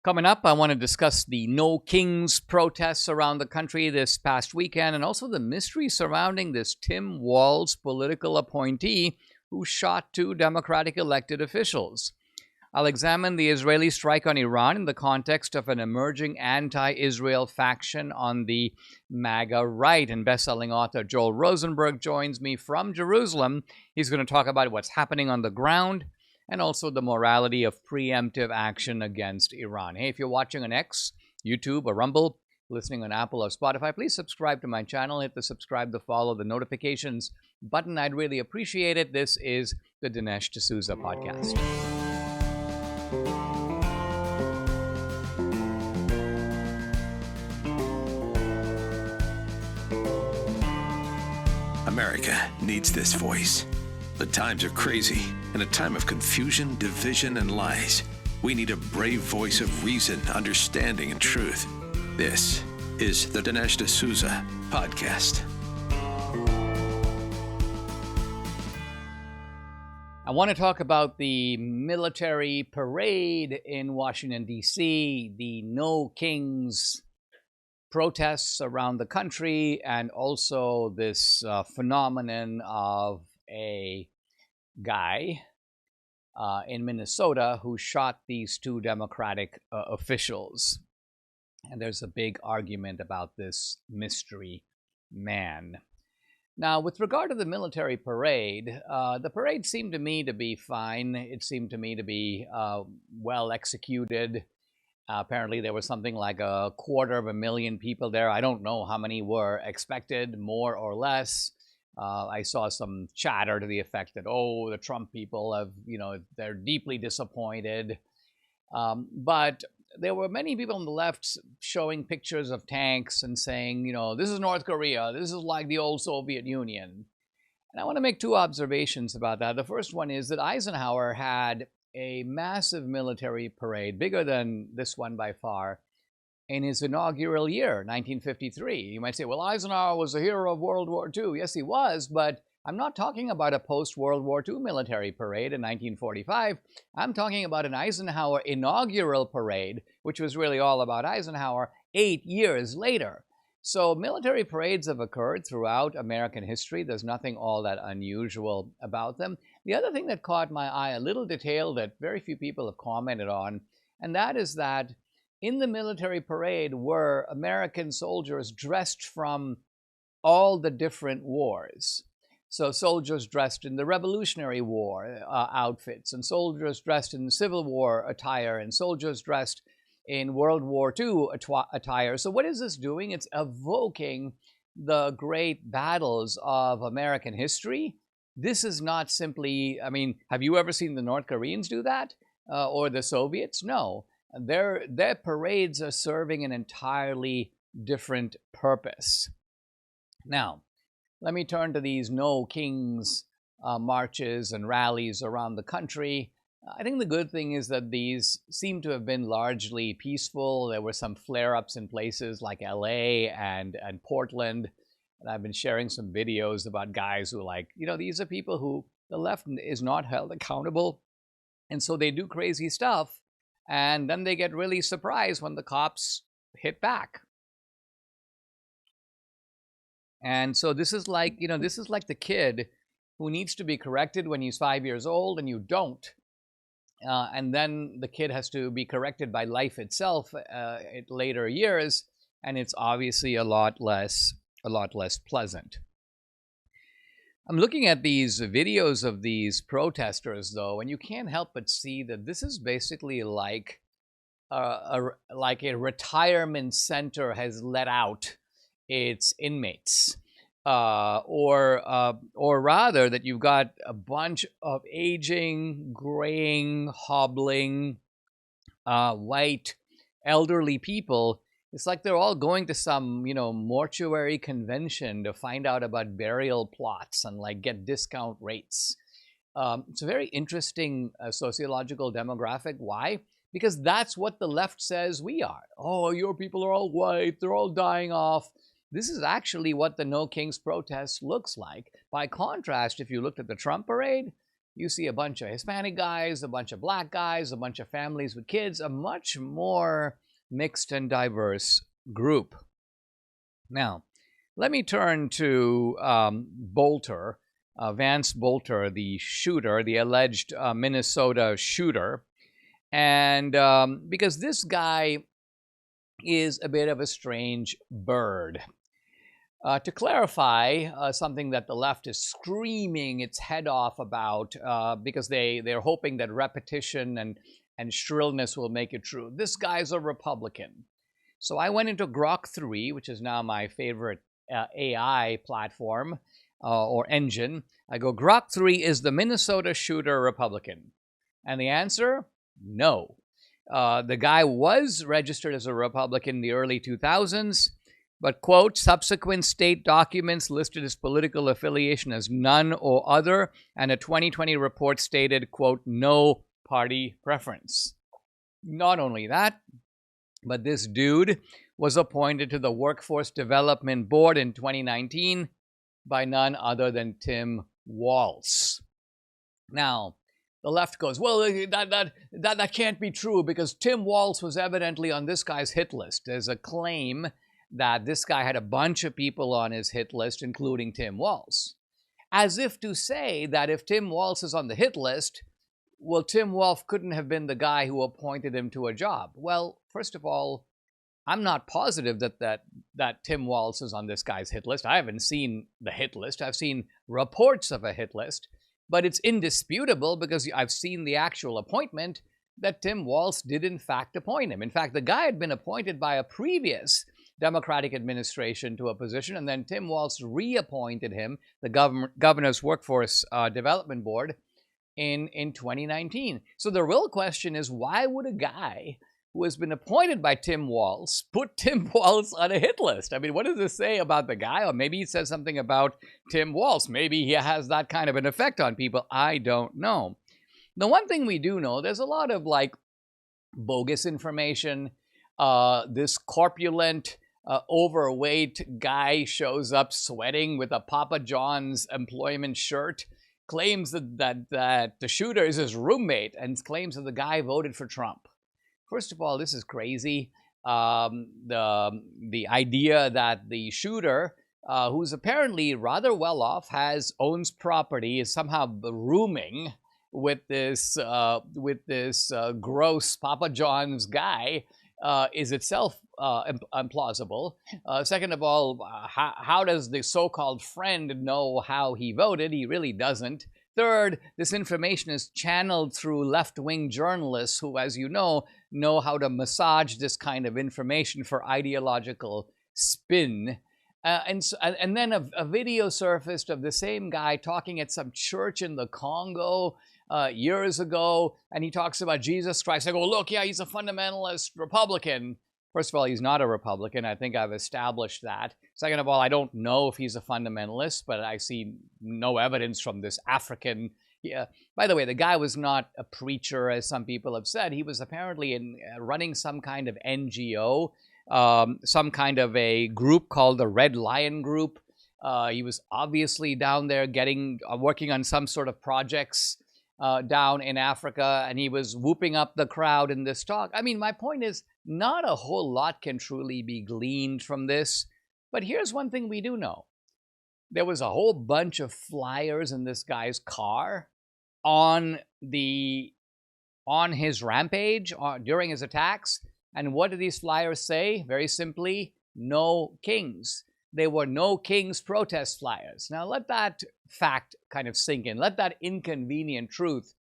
Coming up, I want to discuss the No Kings protests around the country this past weekend and also the mystery surrounding this Tim Walz political appointee who shot two Democratic elected officials. I'll examine the Israeli strike on Iran in the context of an emerging anti-Israel faction on the MAGA right. And bestselling author Joel Rosenberg joins me from Jerusalem. He's going to talk about what's happening on the ground and also the morality of preemptive action against Iran. Hey, if you're watching on X, YouTube, or Rumble, listening on Apple or Spotify, please subscribe to my channel. Hit the subscribe, the follow, the notifications button. I'd really appreciate it. This is the Dinesh D'Souza podcast. America needs this voice. The times are crazy. In a time of confusion, division, and lies, we need a brave voice of reason, understanding, and truth. This is the Dinesh D'Souza podcast. I want to talk about the military parade in Washington, D.C., the No Kings protests around the country, and also this phenomenon of a guy in Minnesota who shot these two Democratic officials. And there's a big argument about this mystery man. Now, with regard to the military parade, the parade seemed to me to be fine. It seemed to me to be well executed. Apparently, there was something like 250,000 people there. I don't know how many were expected, more or less. I saw some chatter to the effect that, the Trump people have, they're deeply disappointed. But there were many people on the left showing pictures of tanks and saying, this is North Korea. This is like the old Soviet Union. And I want to make two observations about that. The first one is that Eisenhower had a massive military parade, bigger than this one by far, in his inaugural year, 1953. You might say, well, Eisenhower was a hero of World War II. Yes, he was, but I'm not talking about a post-World War II military parade in 1945. I'm talking about an Eisenhower inaugural parade, which was really all about Eisenhower 8 years later. So military parades have occurred throughout American history. There's nothing all that unusual about them. The other thing that caught my eye, a little detail that very few people have commented on, and that is that in the military parade were American soldiers dressed from all the different wars. So soldiers dressed in the Revolutionary War outfits, and soldiers dressed in Civil War attire, and soldiers dressed in World War II attire. So what is this doing? It's evoking the great battles of American history. This is not simply, have you ever seen the North Koreans do that? Or the Soviets? No. Their parades are serving an entirely different purpose. Now, let me turn to these No Kings marches and rallies around the country. I think the good thing is that these seem to have been largely peaceful. There were some flare-ups in places like LA and Portland. And I've been sharing some videos about guys who these are people who the left is not held accountable. And so they do crazy stuff. And then they get really surprised when the cops hit back. And so this is like the kid who needs to be corrected when he's 5 years old and you don't. And then the kid has to be corrected by life itself in later years, and it's obviously a lot less pleasant. I'm looking at these videos of these protesters, though, and you can't help but see that this is basically like a retirement center has let out its inmates. Or rather that you've got a bunch of aging, graying, hobbling, white, elderly people. It's like they're all going to some, mortuary convention to find out about burial plots and get discount rates. It's a very interesting sociological demographic. Why? Because that's what the left says we are. Oh, your people are all white. They're all dying off. This is actually what the No Kings protest looks like. By contrast, if you looked at the Trump parade, you see a bunch of Hispanic guys, a bunch of black guys, a bunch of families with kids, a much more mixed and diverse group. Now, let me turn to Bolter, Vance Bolter, the shooter, the alleged Minnesota shooter. And because this guy is a bit of a strange bird. To clarify something that the left is screaming its head off about because they're hoping that repetition and shrillness will make it true. This guy's a Republican. So I went into Grok 3, which is now my favorite AI platform or engine. I go, Grok 3, is the Minnesota shooter Republican? And the answer, no. The guy was registered as a Republican in the early 2000s, but, quote, subsequent state documents listed his political affiliation as none or other, and a 2020 report stated, quote, no party preference. Not only that, but this dude was appointed to the Workforce Development Board in 2019 by none other than Tim Walz. Now, the left goes, well, that can't be true because Tim Walz was evidently on this guy's hit list. There's a claim that this guy had a bunch of people on his hit list, including Tim Walz. As if to say that if Tim Walz is on the hit list, well, Tim Walz couldn't have been the guy who appointed him to a job. Well, first of all, I'm not positive that Tim Walz is on this guy's hit list. I haven't seen the hit list. I've seen reports of a hit list, but it's indisputable because I've seen the actual appointment that Tim Walz did in fact appoint him. In fact, the guy had been appointed by a previous Democratic administration to a position, and then Tim Walz reappointed him, the governor's Workforce Development Board, in 2019. So the real question is, why would a guy who has been appointed by Tim Walz put Tim Walz on a hit list? I mean, what does this say about the guy? Or maybe it says something about Tim Walz. Maybe he has that kind of an effect on people. I don't know. The one thing we do know, there's a lot of like bogus information. This corpulent, overweight guy shows up sweating with a Papa John's employment shirt, claims that the shooter is his roommate, and claims that the guy voted for Trump. First of all, this is crazy. The idea that the shooter, who's apparently rather well off, owns property, is somehow rooming with this gross Papa John's guy is itself implausible. Second of all, how does the so-called friend know how he voted? He really doesn't. Third, this information is channeled through left-wing journalists who, as you know how to massage this kind of information for ideological spin. And then a video surfaced of the same guy talking at some church in the Congo years ago, and he talks about Jesus Christ. I go, look, yeah, he's a fundamentalist Republican. First of all, he's not a Republican. I think I've established that. Second of all, I don't know if he's a fundamentalist, but I see no evidence from this African. Yeah. By the way, the guy was not a preacher, as some people have said. He was apparently running some kind of NGO, some kind of a group called the Red Lion Group. He was obviously down there working on some sort of projects down in Africa, and he was whooping up the crowd in this talk. I mean, my point is, not a whole lot can truly be gleaned from this. But here's one thing we do know. There was a whole bunch of flyers in this guy's car on his rampage during his attacks. And what did these flyers say? Very simply, no kings. They were no kings protest flyers. Now let that fact kind of sink in. Let that inconvenient truth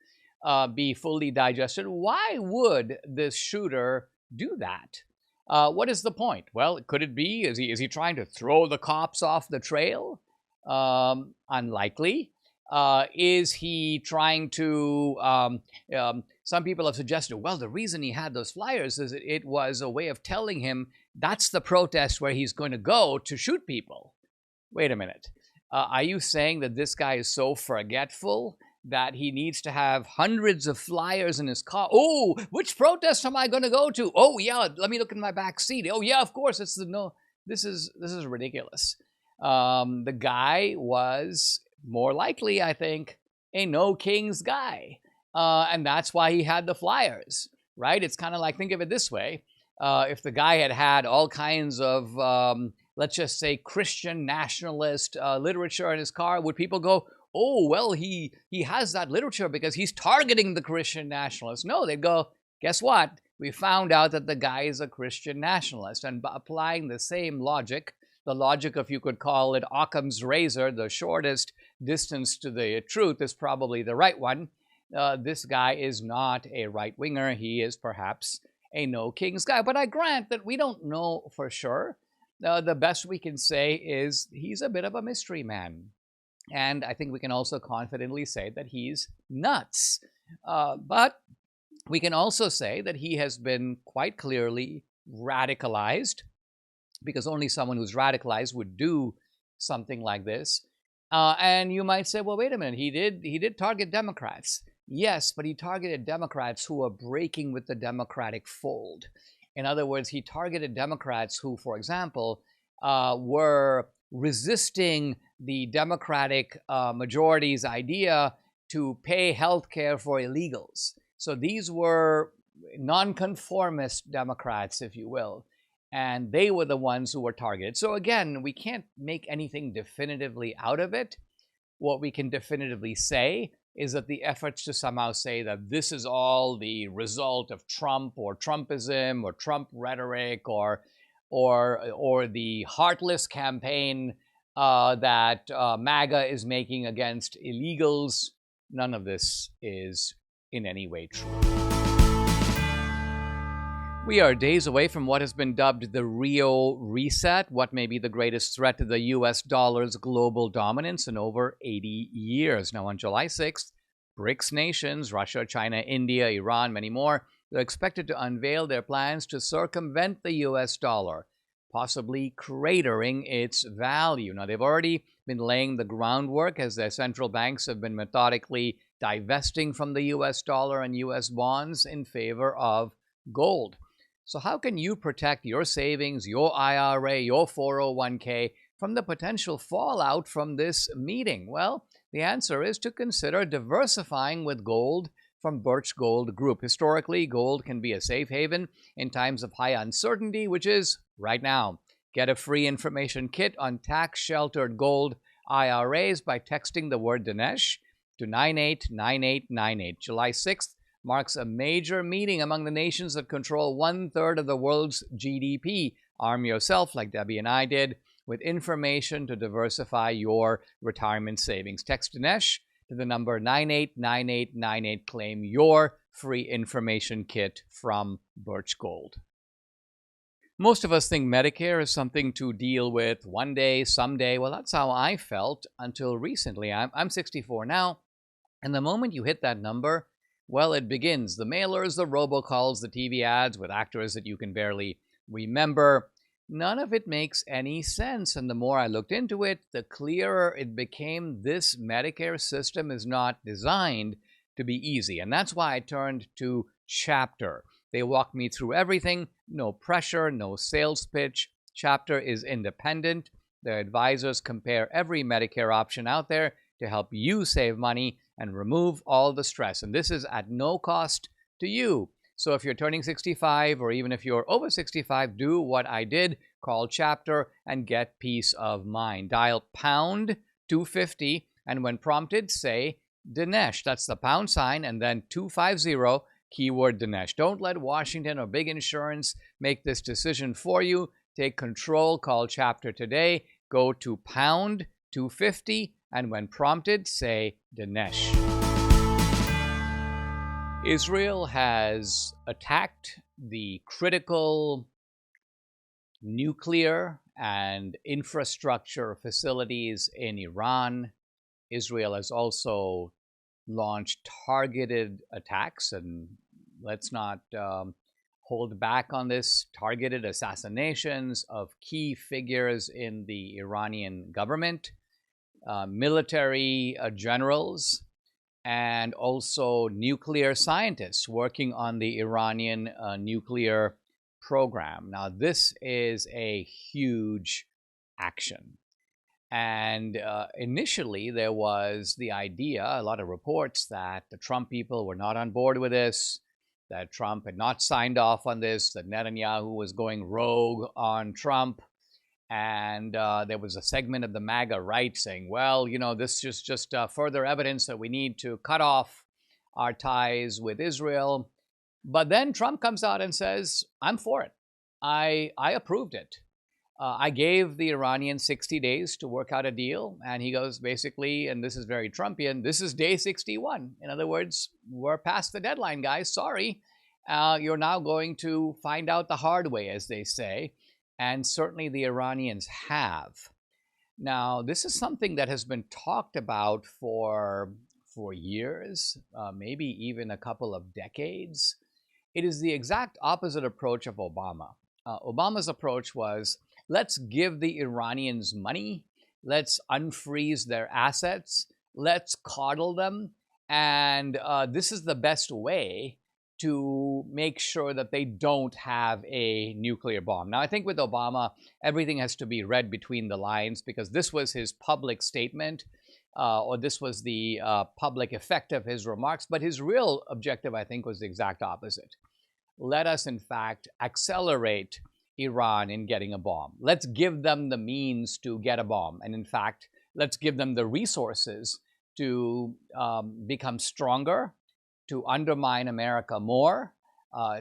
be fully digested. Why would this shooter do that? What is the point? Well, could it be, is he trying to throw the cops off the trail? Unlikely. Is he trying to, some people have suggested, well, the reason he had those flyers is it was a way of telling him that's the protest where he's going to go to shoot people. Wait a minute. Are you saying that this guy is so forgetful that he needs to have hundreds of flyers in his car? Oh, which protest am I going to go to? Oh, yeah, let me look in my back seat. Oh, yeah, of course. This is ridiculous. The guy was more likely, I think, a no kings guy. And that's why he had the flyers, right? It's kind of like, think of it this way. If the guy had had all kinds of, let's just say, Christian nationalist literature in his car, would people go, oh, well, he has that literature because he's targeting the Christian nationalists? No, they'd go, guess what? We found out that the guy is a Christian nationalist. And by applying the same logic, the logic of, you could call it Occam's razor, the shortest distance to the truth is probably the right one. This guy is not a right-winger. He is perhaps a no kings guy. But I grant that we don't know for sure. The best we can say is he's a bit of a mystery man. And I think we can also confidently say that he's nuts. But we can also say that he has been quite clearly radicalized, because only someone who's radicalized would do something like this. And you might say, well, wait a minute, he did target Democrats. Yes, but he targeted Democrats who are breaking with the Democratic fold. In other words, he targeted Democrats who, for example, were resisting the Democratic majority's idea to pay health care for illegals. So these were nonconformist Democrats, if you will, and they were the ones who were targeted. So again, we can't make anything definitively out of it. What we can definitively say is that the efforts to somehow say that this is all the result of Trump or Trumpism or Trump rhetoric or the heartless campaign that MAGA is making against illegals, none of this is in any way true. We are days away from what has been dubbed the Rio Reset, what may be the greatest threat to the U.S. dollar's global dominance in over 80 years. Now, on July 6th, BRICS nations, Russia, China, India, Iran, many more, are expected to unveil their plans to circumvent the U.S. dollar, possibly cratering its value. Now, they've already been laying the groundwork as their central banks have been methodically divesting from the U.S. dollar and U.S. bonds in favor of gold. So how can you protect your savings, your IRA, your 401k from the potential fallout from this meeting? Well, the answer is to consider diversifying with gold from Birch Gold Group. Historically, gold can be a safe haven in times of high uncertainty, which is right now. Get a free information kit on tax-sheltered gold IRAs by texting the word Dinesh to 989898. July 6th marks a major meeting among the nations that control 1/3 of the world's GDP. Arm yourself, like Debbie and I did, with information to diversify your retirement savings. Text Dinesh to the number 989898. Claim your free information kit from Birch Gold. Most of us think Medicare is something to deal with one day, someday. Well, that's how I felt until recently. I'm 64 now, and the moment you hit that number, well, it begins. The mailers, the robocalls, the TV ads with actors that you can barely remember. None of it makes any sense. And the more I looked into it, the clearer it became this Medicare system is not designed to be easy. And that's why I turned to Chapter. They walked me through everything. No pressure, no sales pitch. Chapter is independent. Their advisors compare every Medicare option out there to help you save money and remove all the stress. And this is at no cost to you. So if you're turning 65, or even if you're over 65, do what I did, call Chapter and get peace of mind. Dial pound 250, and when prompted, say Dinesh. That's the pound sign, and then 250, keyword Dinesh. Don't let Washington or big insurance make this decision for you. Take control. Call Chapter today. Go to pound 250, and when prompted, say Dinesh. Israel has attacked the critical nuclear and infrastructure facilities in Iran. Israel has also launched targeted attacks, and let's not hold back on this, targeted assassinations of key figures in the Iranian government, military generals, and also nuclear scientists working on the Iranian nuclear program. Now, this is a huge action. And initially, there was the idea, a lot of reports, that the Trump people were not on board with this, that Trump had not signed off on this, that Netanyahu was going rogue on Trump. And there was a segment of the MAGA right saying, well, this is just further evidence that we need to cut off our ties with Israel. But then Trump comes out and says, I'm for it. I approved it. I gave the Iranians 60 days to work out a deal. And he goes, basically, and this is very Trumpian, this is day 61. In other words, we're past the deadline, guys. Sorry. You're now going to find out the hard way, as they say. And certainly the Iranians have. Now, this is something that has been talked about for years, maybe even a couple of decades. It is the exact opposite approach of Obama. Obama's approach was, let's give the Iranians money, let's unfreeze their assets, let's coddle them, and this is the best way to make sure that they don't have a nuclear bomb. Now, I think with Obama, everything has to be read between the lines, because this was his public statement, or this was the public effect of his remarks. But his real objective, I think, was the exact opposite. Let us, in fact, accelerate Iran in getting a bomb. Let's give them the means to get a bomb. And in fact, let's give them the resources to become stronger, to undermine America more,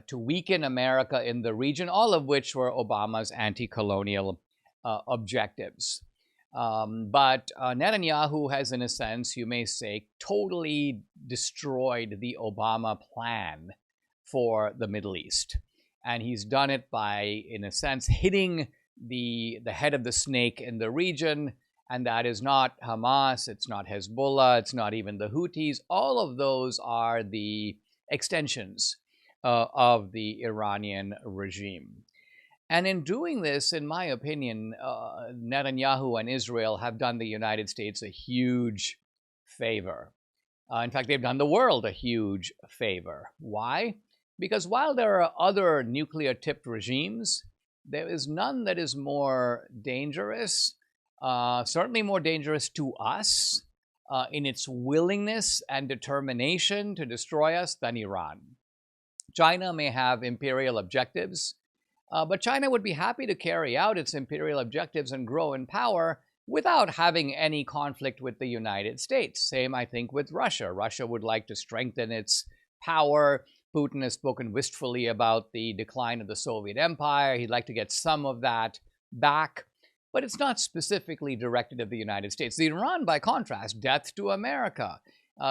to weaken America in the region, all of which were Obama's anti-colonial objectives. But Netanyahu has, in a sense, you may say, totally destroyed the Obama plan for the Middle East. And he's done it by, in a sense, hitting the head of the snake in the region. And that is not Hamas, it's not Hezbollah, it's not even the Houthis. All of those are the extensions of the Iranian regime. And in doing this, in my opinion, Netanyahu and Israel have done the United States a huge favor. In fact, they've done the world a huge favor. Why? Because while there are other nuclear-tipped regimes, there is none that is more dangerous, certainly more dangerous to us in its willingness and determination to destroy us than Iran. China may have imperial objectives, but China would be happy to carry out its imperial objectives and grow in power without having any conflict with the United States. Same, I think, with Russia. Russia would like to strengthen its power. Putin has spoken wistfully about the decline of the Soviet Empire. He'd like to get some of that back, but it's not specifically directed at the United States. The Iran, by contrast, death to America.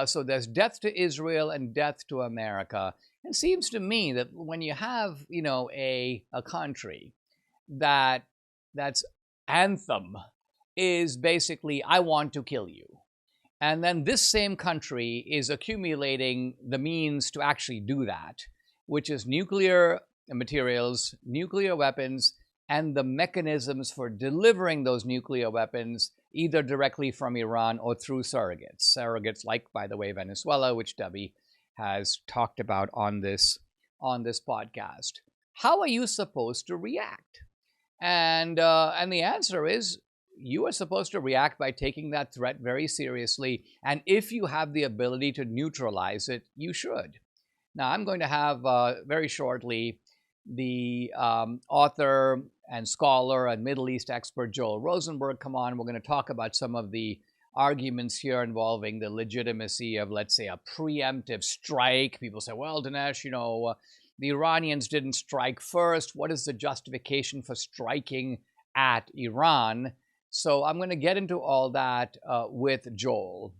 So there's death to Israel and death to America. It seems to me that when you have, a country that's anthem is basically, I want to kill you. And then this same country is accumulating the means to actually do that, which is nuclear materials, nuclear weapons, and the mechanisms for delivering those nuclear weapons, either directly from Iran or through surrogates. Surrogates like, by the way, Venezuela, which Debbie has talked about on this podcast. How are you supposed to react? And the answer is, you are supposed to react by taking that threat very seriously. And if you have the ability to neutralize it, you should. Now, I'm going to have very shortly the author and scholar and Middle East expert Joel Rosenberg come on. We're going to talk about some of the arguments here involving the legitimacy of, let's say, a preemptive strike. People say, well, Dinesh, the Iranians didn't strike first. What is the justification for striking at Iran? So I'm going to get into all that with Joel.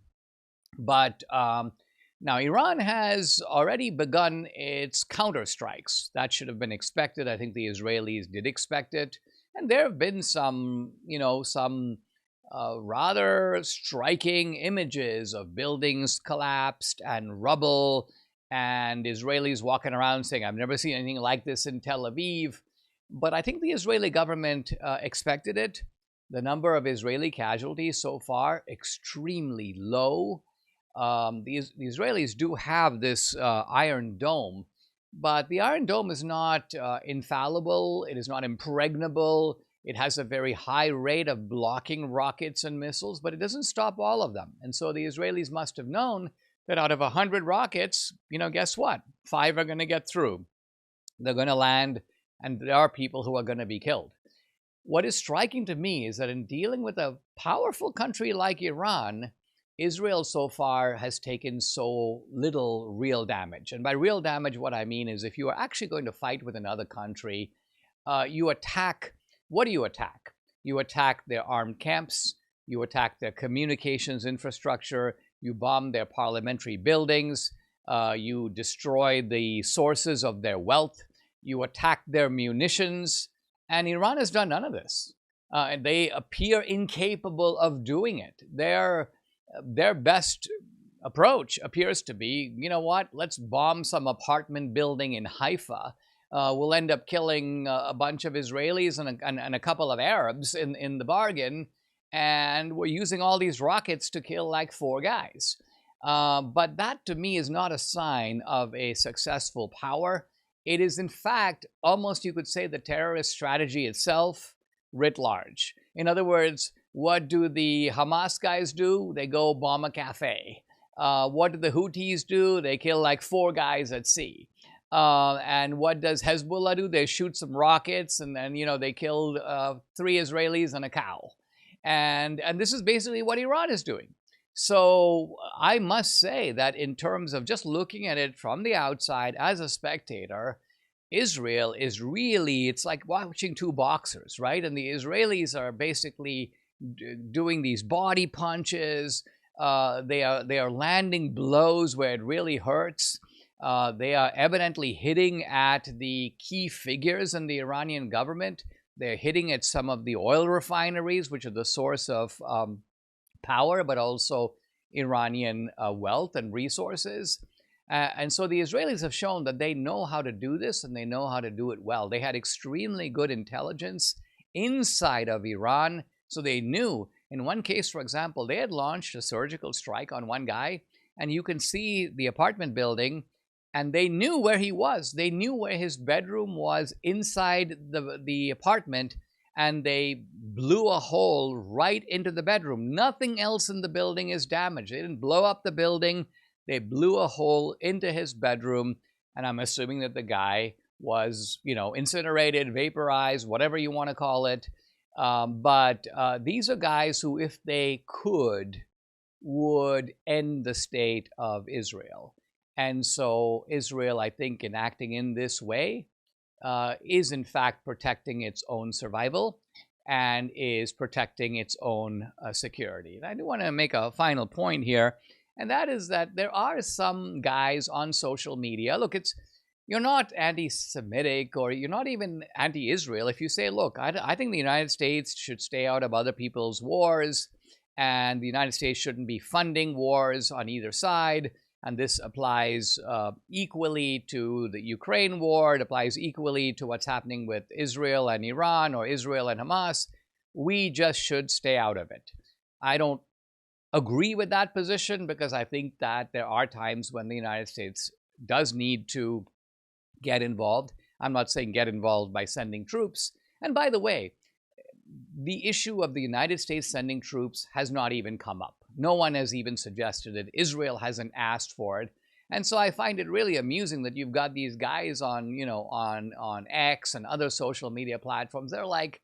But now Iran has already begun its counterstrikes. That should have been expected. I think the Israelis did expect it. And there have been some rather striking images of buildings collapsed and rubble, and Israelis walking around saying, I've never seen anything like this in Tel Aviv. But I think the Israeli government expected it. The number of Israeli casualties so far, extremely low. The Israelis do have this Iron Dome, but the Iron Dome is not infallible. It is not impregnable. It has a very high rate of blocking rockets and missiles, but it doesn't stop all of them. And so the Israelis must have known that out of 100 rockets, guess what? 5 are going to get through. They're going to land, and there are people who are going to be killed. What is striking to me is that in dealing with a powerful country like Iran, Israel so far has taken so little real damage. And by real damage, what I mean is if you are actually going to fight with another country, you attack. What do you attack? You attack their armed camps, you attack their communications infrastructure, you bomb their parliamentary buildings, you destroy the sources of their wealth, you attack their munitions, and Iran has done none of this. And they appear incapable of doing it. Their best approach appears to be, you know what, let's bomb some apartment building in Haifa. We'll end up killing a bunch of Israelis and a couple of Arabs in the bargain, and we're using all these rockets to kill like 4 guys. But that, to me, is not a sign of a successful power. It is, in fact, almost you could say the terrorist strategy itself writ large. In other words, what do the Hamas guys do? They go bomb a cafe. What do the Houthis do? They kill like 4 guys at sea. And what does Hezbollah do? They shoot some rockets, and then, they killed 3 Israelis and a cow. And this is basically what Iran is doing. So I must say that in terms of just looking at it from the outside as a spectator, Israel is really, it's like watching 2 boxers, right? And the Israelis are basically doing these body punches. They are landing blows where it really hurts. They are evidently hitting at the key figures in the Iranian government. They're hitting at some of the oil refineries, which are the source of power, but also Iranian wealth and resources. And so the Israelis have shown that they know how to do this, and they know how to do it well. They had extremely good intelligence inside of Iran, so they knew. In one case, for example, they had launched a surgical strike on one guy, and you can see the apartment building, and they knew where he was. They knew where his bedroom was inside the apartment, and they blew a hole right into the bedroom. Nothing else in the building is damaged. They didn't blow up the building. They blew a hole into his bedroom, and I'm assuming that the guy was, incinerated, vaporized, whatever you want to call it. But these are guys who, if they could, would end the state of Israel. And so Israel, I think, in acting in this way, is in fact protecting its own survival and is protecting its own security. And I do want to make a final point here, and that is that there are some guys on social media. Look, you're not anti-Semitic or you're not even anti-Israel if you say, look, I think the United States should stay out of other people's wars, and the United States shouldn't be funding wars on either side. And this applies equally to the Ukraine war. It applies equally to what's happening with Israel and Iran, or Israel and Hamas. We just should stay out of it. I don't agree with that position, because I think that there are times when the United States does need to get involved. I'm not saying get involved by sending troops. And by the way, the issue of the United States sending troops has not even come up. No one has even suggested it. Israel hasn't asked for it. And so I find it really amusing that you've got these guys on, on X and other social media platforms. They're like,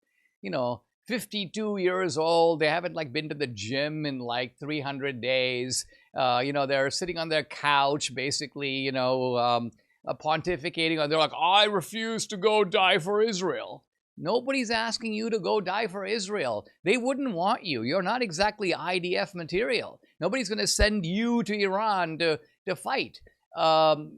52 years old. They haven't been to the gym in 300 days. They're sitting on their couch, basically, pontificating. They're like, I refuse to go die for Israel. Nobody's asking you to go die for Israel. They wouldn't want you. You're not exactly IDF material. Nobody's going to send you to Iran to fight.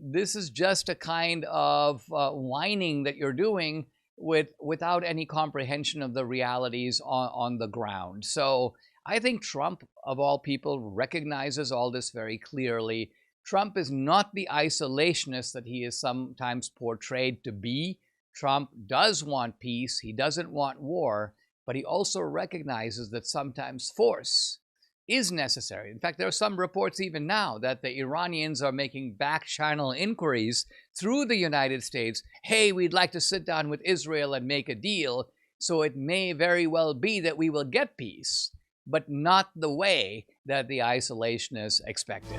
This is just a kind of whining that you're doing without any comprehension of the realities on the ground. So I think Trump, of all people, recognizes all this very clearly. Trump is not the isolationist that he is sometimes portrayed to be. Trump does want peace. He doesn't want war, but he also recognizes that sometimes force is necessary. In fact, there are some reports even now that the Iranians are making back-channel inquiries through the United States. Hey, we'd like to sit down with Israel and make a deal. So it may very well be that we will get peace, but not the way that the isolationists expected.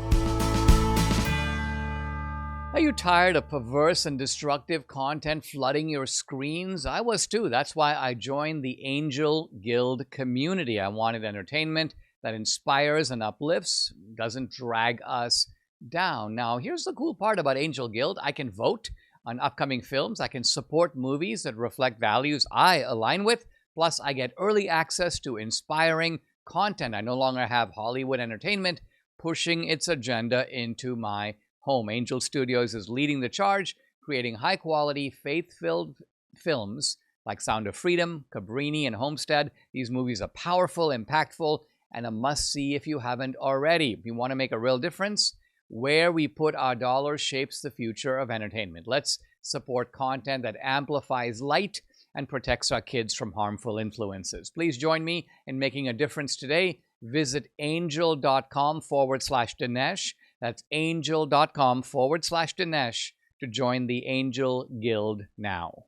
Are you tired of perverse and destructive content flooding your screens? I was too. That's why I joined the Angel Guild community. I wanted entertainment that inspires and uplifts, doesn't drag us down. Now, here's the cool part about Angel Guild. I can vote on upcoming films. I can support movies that reflect values I align with. Plus, I get early access to inspiring content. I no longer have Hollywood entertainment pushing its agenda into my home. Angel Studios is leading the charge, creating high-quality, faith-filled films like Sound of Freedom, Cabrini, and Homestead. These movies are powerful, impactful, and a must-see if you haven't already. If you want to make a real difference, where we put our dollars shapes the future of entertainment. Let's support content that amplifies light and protects our kids from harmful influences. Please join me in making a difference today. Visit angel.com/Dinesh. That's angel.com/Dinesh to join the Angel Guild now.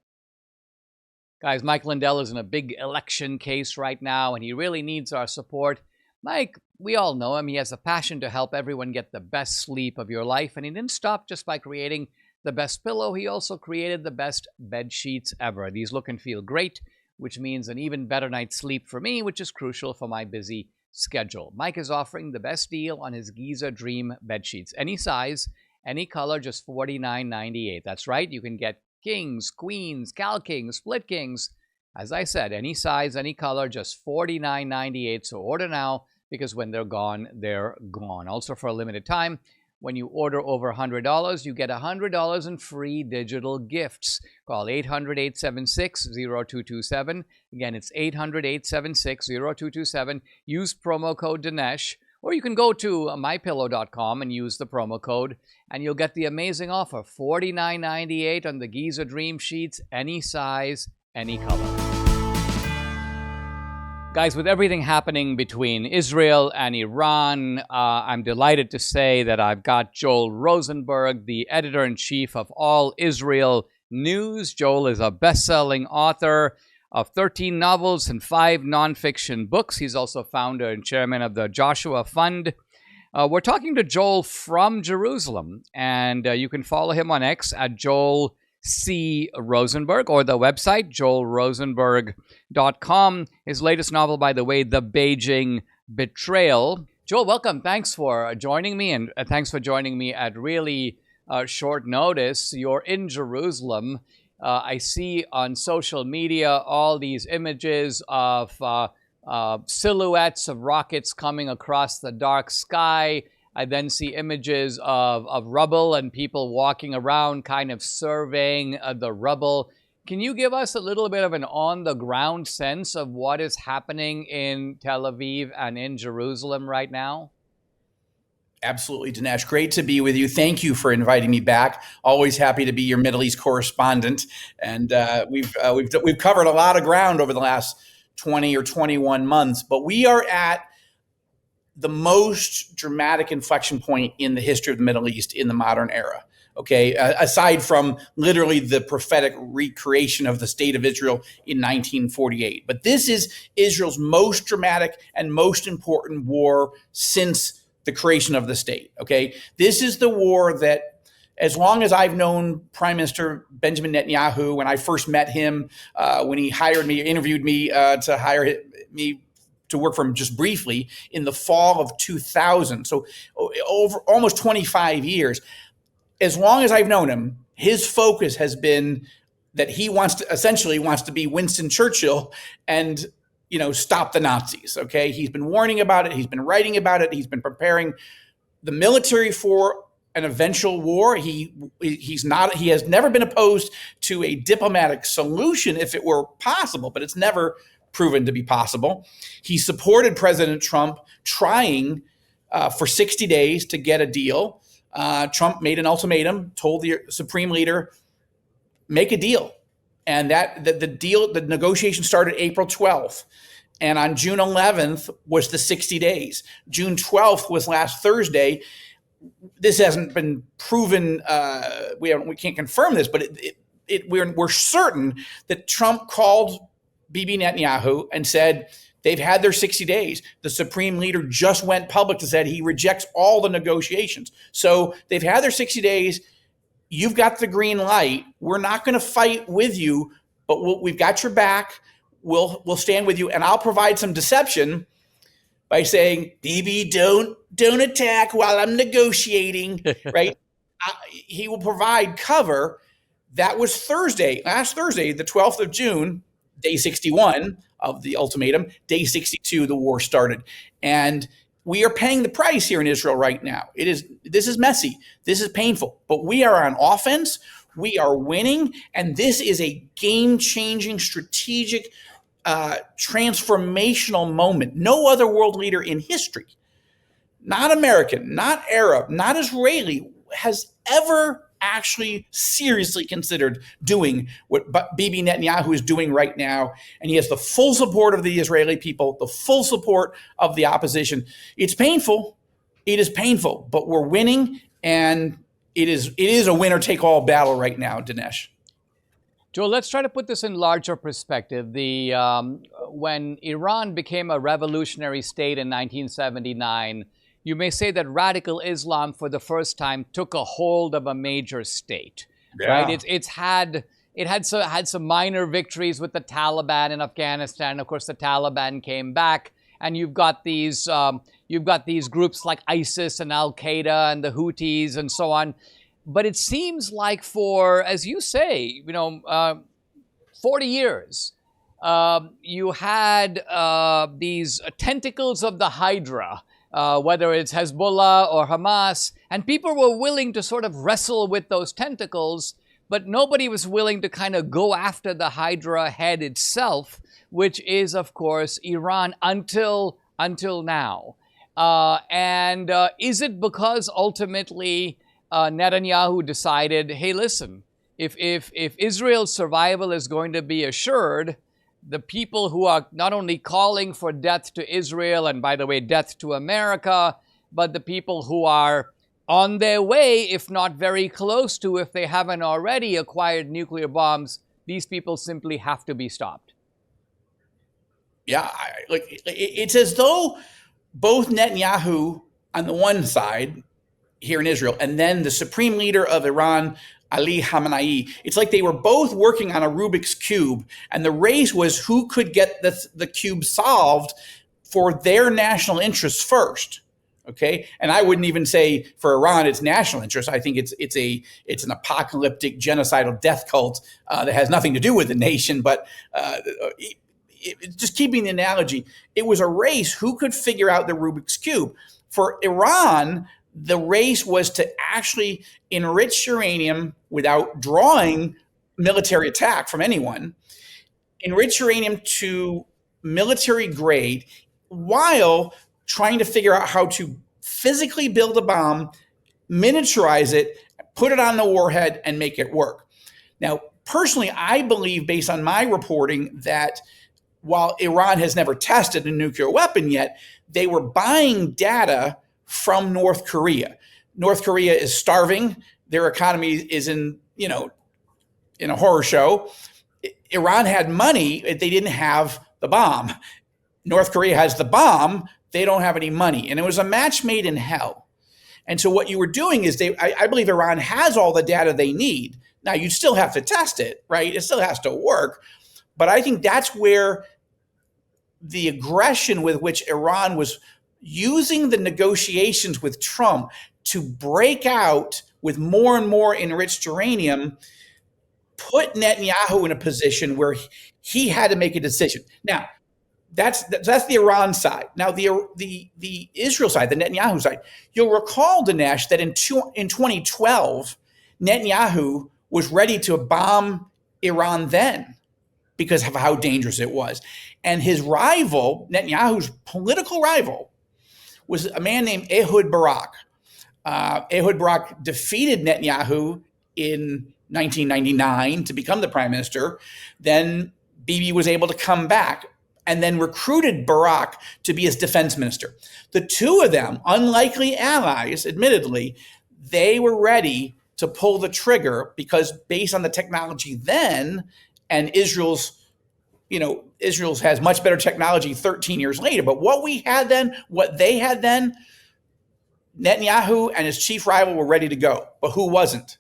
Guys, Mike Lindell is in a big election case right now, and he really needs our support. Mike, we all know him. He has a passion to help everyone get the best sleep of your life, and he didn't stop just by creating the best pillow. He also created the best bed sheets ever. These look and feel great, which means an even better night's sleep for me, which is crucial for my busy schedule. Mike is offering the best deal on his Giza Dream bed sheets. Any size, any color, just $49.98. That's right, you can get kings, queens, cal kings, split kings. As I said, any size, any color, just $49.98. So order now, because when they're gone, they're gone. Also, for a limited time, when you order over $100, you get $100 in free digital gifts. Call 800-876-0227. Again, it's 800-876-0227. Use promo code Dinesh, or you can go to mypillow.com and use the promo code, and you'll get the amazing offer, $49.98 on the Giza Dream sheets, any size, any color. Guys, with everything happening between Israel and Iran, I'm delighted to say that I've got Joel Rosenberg, the editor-in-chief of All Israel News. Joel is a best-selling author of 13 novels and 5 nonfiction books. He's also founder and chairman of the Joshua Fund. We're talking to Joel from Jerusalem, and you can follow him on X at Joel C. Rosenberg, or the website, joelrosenberg.com. His latest novel, by the way, The Beijing Betrayal. Joel, welcome. Thanks for joining me, and thanks for joining me at really short notice. You're in Jerusalem. I see on social media all these images of silhouettes of rockets coming across the dark sky. I then see images of rubble and people walking around kind of surveying the rubble. Can you give us a little bit of an on-the-ground sense of what is happening in Tel Aviv and in Jerusalem right now? Absolutely, Dinesh. Great to be with you. Thank you for inviting me back. Always happy to be your Middle East correspondent. And we've covered a lot of ground over the last 20 or 21 months, but we are at the most dramatic inflection point in the history of the Middle East in the modern era. Okay, aside from literally the prophetic recreation of the state of Israel in 1948. But this is Israel's most dramatic and most important war since the creation of the state. Okay, this is the war that, as long as I've known Prime Minister Benjamin Netanyahu, when I first met him, when he interviewed me to hire me to work for him just briefly in the fall of 2000. So over almost 25 years. As long as I've known him, his focus has been that he wants to be Winston Churchill and, stop the Nazis. Okay. He's been warning about it. He's been writing about it. He's been preparing the military for an eventual war. He has never been opposed to a diplomatic solution if it were possible, but it's never proven to be possible. He supported President Trump trying for 60 days to get a deal. Trump made an ultimatum, told the supreme leader, make a deal. And the negotiation started April 12th. And on June 11th was the 60 days. June 12th was last Thursday. This hasn't been proven. We can't confirm this, but we're certain that Trump called Bibi Netanyahu and said they've had their 60 days. The supreme leader just went public and said he rejects all the negotiations. So they've had their 60 days. You've got the green light. We're not going to fight with you, but we've got your back. We'll stand with you, and I'll provide some deception by saying, Bibi, don't attack while I'm negotiating, right? He will provide cover. That was last Thursday, the 12th of June, day 61 of the ultimatum. Day 62, the war started. And we are paying the price here in Israel right now. This is messy. This is painful. But we are on offense. We are winning. And this is a game-changing, strategic, transformational moment. No other world leader in history, not American, not Arab, not Israeli, has ever actually seriously considered doing what Bibi Netanyahu is doing right now. And he has the full support of the Israeli people, the full support of the opposition. It's painful. It is painful, but we're winning. And it is a winner-take-all battle right now, Dinesh. Joel, let's try to put this in larger perspective. When Iran became a revolutionary state in 1979, you may say that radical Islam for the first time took a hold of a major state, right? It's had some minor victories with the Taliban in Afghanistan. Of course, the Taliban came back, and you've got these groups like ISIS and Al Qaeda and the Houthis and so on. But it seems like for, as you say, 40 years, you had these tentacles of the Hydra, whether it's Hezbollah or Hamas, and people were willing to sort of wrestle with those tentacles, but nobody was willing to kind of go after the Hydra head itself, which is, of course, Iran until now. And is it because ultimately Netanyahu decided, hey, listen, if Israel's survival is going to be assured, the people who are not only calling for death to Israel, and by the way, death to America, but the people who are on their way, if not very close to, if they haven't already acquired nuclear bombs, these people simply have to be stopped. Yeah, it's as though both Netanyahu on the one side here in Israel, and then the supreme leader of Iran, Ali Khamenei, it's like they were both working on a Rubik's Cube, and the race was who could get the cube solved for their national interests first. Okay, and I wouldn't even say for Iran it's national interest. I think it's an apocalyptic genocidal death cult that has nothing to do with the nation. But just keeping the analogy, it was a race who could figure out the Rubik's Cube. For Iran, the race was to actually enrich uranium without drawing military attack from anyone, enrich uranium to military grade while trying to figure out how to physically build a bomb, miniaturize it, put it on the warhead, and make it work. Now, personally, I believe, based on my reporting, that while Iran has never tested a nuclear weapon yet, they were buying data from North Korea. North Korea is starving. Their economy is in a horror show. Iran had money. They didn't have the bomb. North Korea has the bomb. They don't have any money. And it was a match made in hell. And so what you were doing is I believe Iran has all the data they need. Now, you still have to test it, right? It still has to work. But I think that's where the aggression with which Iran was using the negotiations with Trump to break out with more and more enriched uranium put Netanyahu in a position where he had to make a decision. Now, that's the Iran side. Now, the Israel side, the Netanyahu side, you'll recall, Dinesh, that in 2012, Netanyahu was ready to bomb Iran then because of how dangerous it was. And his rival, Netanyahu's political rival, was a man named Ehud Barak. Ehud Barak defeated Netanyahu in 1999 to become the prime minister. Then Bibi was able to come back and then recruited Barak to be his defense minister. The two of them, unlikely allies, admittedly, they were ready to pull the trigger because based on the technology then and Israel's Israel has much better technology 13 years later. But what we had then, what they had then, Netanyahu and his chief rival were ready to go. But who wasn't?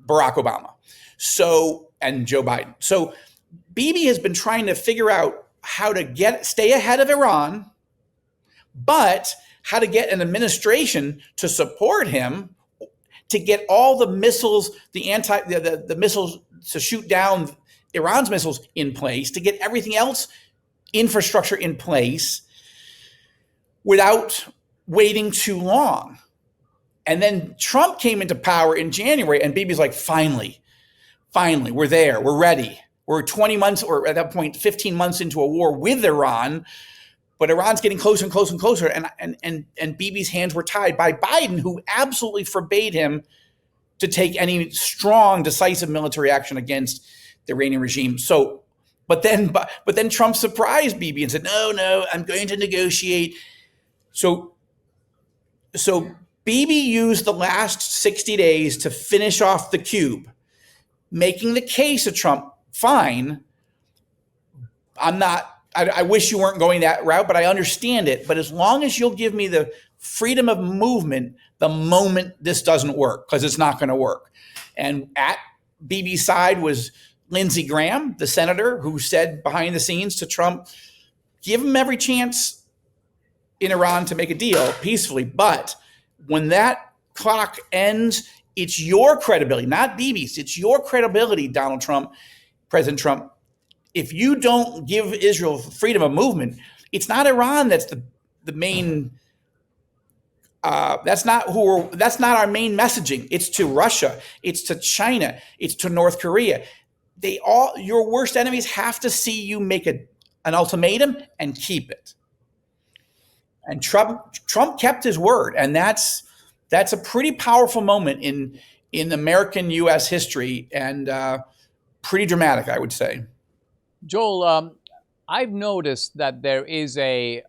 Barack Obama. And Joe Biden. So Bibi has been trying to figure out how to stay ahead of Iran, but how to get an administration to support him, to get all the missiles, the missiles to shoot down Iran's missiles in place, to get everything else, infrastructure in place without waiting too long. And then Trump came into power in January, and Bibi's like, finally, we're there, we're ready. We're 20 months, or at that point, 15 months into a war with Iran, but Iran's getting closer and closer and closer. And Bibi's hands were tied by Biden, who absolutely forbade him to take any strong, decisive military action against the Iranian regime. But then Trump surprised Bibi and said, no, I'm going to negotiate. So Bibi used the last 60 days to finish off the cube, making the case of Trump, fine. I wish you weren't going that route, but I understand it. But as long as you'll give me the freedom of movement the moment this doesn't work, because it's not going to work. And at Bibi's side was Lindsey Graham, the senator, who said behind the scenes to Trump, give him every chance in Iran to make a deal peacefully. But when that clock ends, it's your credibility, not Bibi's. It's your credibility, Donald Trump, President Trump. If you don't give Israel freedom of movement, it's not Iran that's the main. That's not our main messaging. It's to Russia. It's to China. It's to North Korea. Your worst enemies have to see you make an ultimatum and keep it. And Trump kept his word, and that's a pretty powerful moment in American U.S. history, and pretty dramatic, I would say. Joel, I've noticed that there is a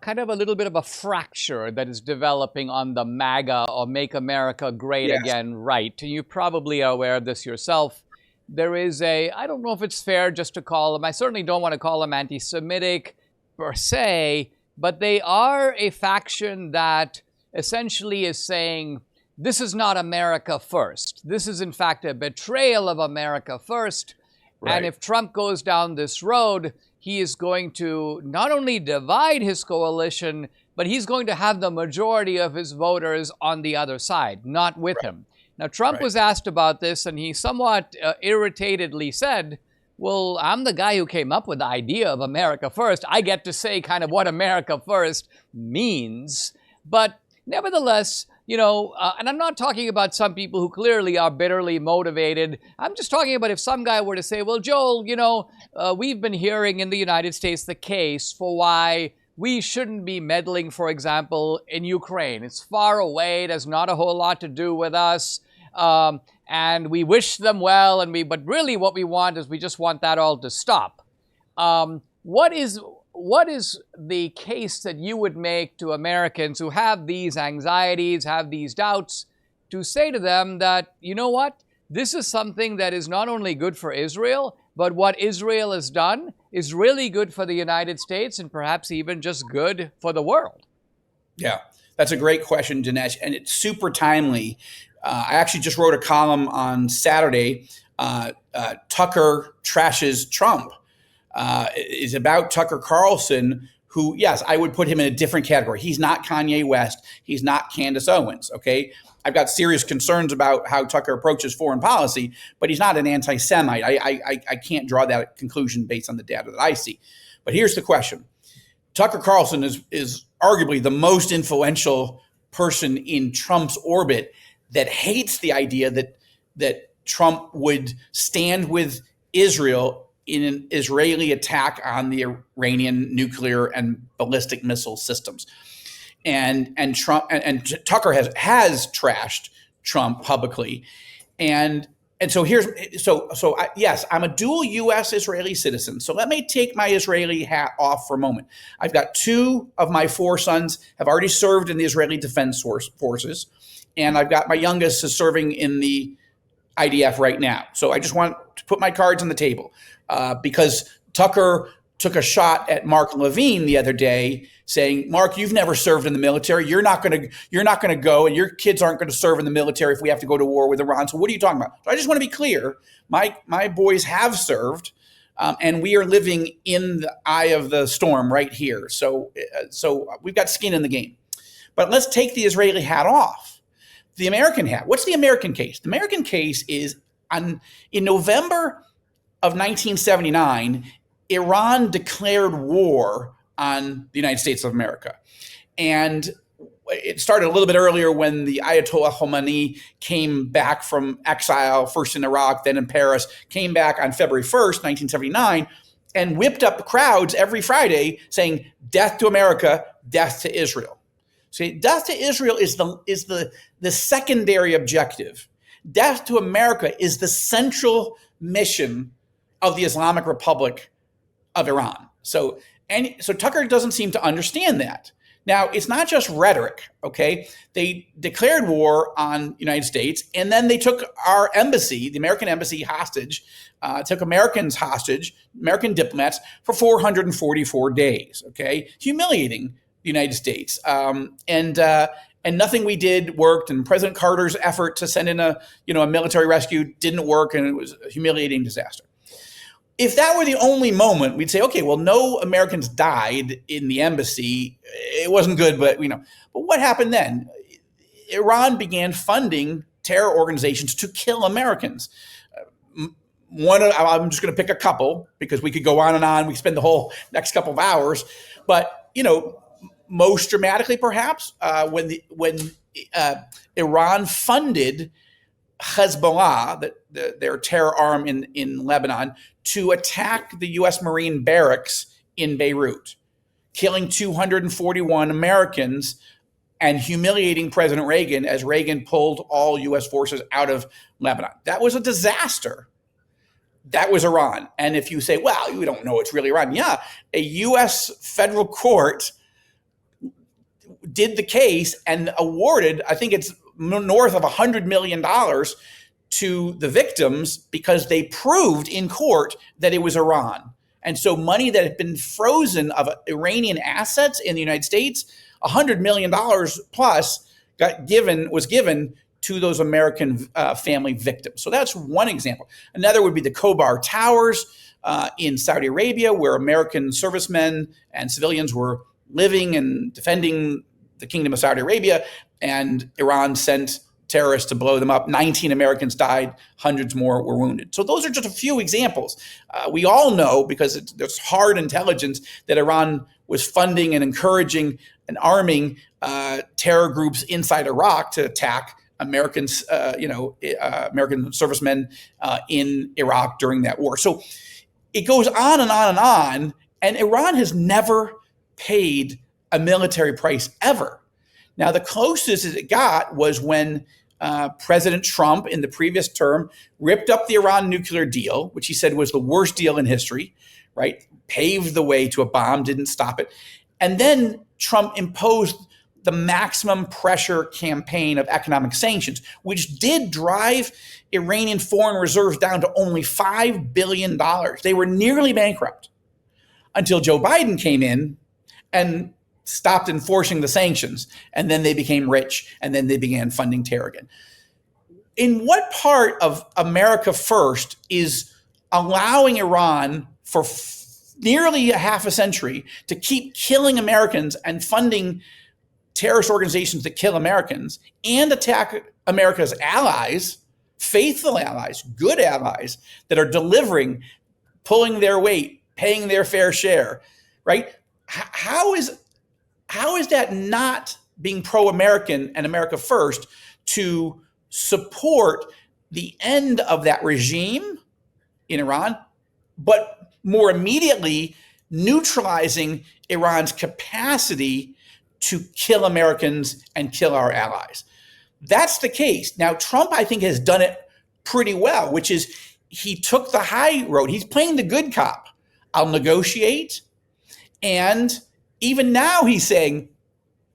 kind of a little bit of a fracture that is developing on the MAGA, or Make America Great Again, right. You probably are aware of this yourself. There is I don't know if it's fair just to call them, I certainly don't want to call them anti-Semitic per se, but they are a faction that essentially is saying, this is not America first. This is in fact a betrayal of America first. Right. And if Trump goes down this road, he is going to not only divide his coalition, but he's going to have the majority of his voters on the other side, not with him. Now, Trump was asked about this, and he somewhat irritatedly said, well, I'm the guy who came up with the idea of America first. I get to say kind of what America first means. But nevertheless, and I'm not talking about some people who clearly are bitterly motivated. I'm just talking about if some guy were to say, well, Joel, we've been hearing in the United States the case for why we shouldn't be meddling, for example, in Ukraine. It's far away. It has not a whole lot to do with us. And we wish them well, but really what we want is we just want that all to stop. What is the case that you would make to Americans who have these anxieties, have these doubts, to say to them that, you know what, this is something that is not only good for Israel, but what Israel has done is really good for the United States and perhaps even just good for the world? Yeah, that's a great question, Dinesh, and it's super timely. I actually just wrote a column on Saturday, Tucker Trashes Trump. Is about Tucker Carlson, who, yes, I would put him in a different category. He's not Kanye West. He's not Candace Owens, okay? I've got serious concerns about how Tucker approaches foreign policy, but he's not an anti-Semite. I can't draw that conclusion based on the data that I see. But here's the question. Tucker Carlson is arguably the most influential person in Trump's orbit that hates the idea that Trump would stand with Israel in an Israeli attack on the Iranian nuclear and ballistic missile systems. And Trump and Tucker has trashed Trump publicly. And so yes, I'm a dual US Israeli citizen. So let me take my Israeli hat off for a moment. I've got 2 of my 4 sons have already served in the Israeli Defense Forces. And I've got my youngest is serving in the IDF right now. So I just want to put my cards on the table because Tucker took a shot at Mark Levine the other day, saying, "Mark, you've never served in the military. You're not going to go, and your kids aren't going to serve in the military if we have to go to war with Iran. So what are you talking about?" So I just want to be clear. My boys have served, and we are living in the eye of the storm right here. So we've got skin in the game. But let's take the Israeli hat off. The American hat. What's the American case? The American case is in November of 1979, Iran declared war on the United States of America. And it started a little bit earlier when the Ayatollah Khomeini came back from exile, first in Iraq, then in Paris, came back on February 1st, 1979, and whipped up crowds every Friday saying, "Death to America, death to Israel." So death to Israel is the secondary objective. Death to America is the central mission of the Islamic Republic of Iran. So Tucker doesn't seem to understand that. Now, it's not just rhetoric, okay? They declared war on the United States, and then they took our embassy, the American embassy, hostage, took Americans hostage, American diplomats, for 444 days, okay? Humiliating the United States. And nothing we did worked, and President Carter's effort to send in a military rescue didn't work, and it was a humiliating disaster. If that were the only moment, we'd say, okay, well, no Americans died in the embassy. It wasn't good, but But what happened then? Iran began funding terror organizations to kill Americans. I'm just going to pick a couple because we could go on and on. We could spend the whole next couple of hours. But most dramatically, perhaps, when Iran funded Hezbollah, their terror arm in Lebanon, to attack the U.S. Marine barracks in Beirut, killing 241 Americans and humiliating President Reagan as Reagan pulled all U.S. forces out of Lebanon. That was a disaster. That was Iran. And if you say, well, we don't know it's really Iran. Yeah, a U.S. federal court did the case and awarded, I think it's north of $100 million to the victims because they proved in court that it was Iran. And so money that had been frozen of Iranian assets in the United States, $100 million plus was given to those American family victims. So that's one example. Another would be the Khobar Towers in Saudi Arabia, where American servicemen and civilians were living and defending the Kingdom of Saudi Arabia, and Iran sent terrorists to blow them up. 19 Americans died, hundreds more were wounded. So those are just a few examples. We all know, because there's hard intelligence, that Iran was funding and encouraging and arming terror groups inside Iraq to attack Americans, American servicemen in Iraq during that war. So it goes on and on and on, and Iran has never paid a military price ever. Now, the closest it got was when President Trump in the previous term ripped up the Iran nuclear deal, which he said was the worst deal in history, right? Paved the way to a bomb, didn't stop it. And then Trump imposed the maximum pressure campaign of economic sanctions, which did drive Iranian foreign reserves down to only $5 billion. They were nearly bankrupt until Joe Biden came in and stopped enforcing the sanctions, and then they became rich, and then they began funding terror again. In what part of America First is allowing Iran for nearly a half a century to keep killing Americans and funding terrorist organizations that kill Americans and attack America's allies, faithful allies, good allies that are delivering, pulling their weight, paying their fair share, right? How is that not being pro-American and America First to support the end of that regime in Iran, but more immediately neutralizing Iran's capacity to kill Americans and kill our allies? That's the case. Now, Trump, I think, has done it pretty well, which is he took the high road. He's playing the good cop. I'll negotiate. And even now he's saying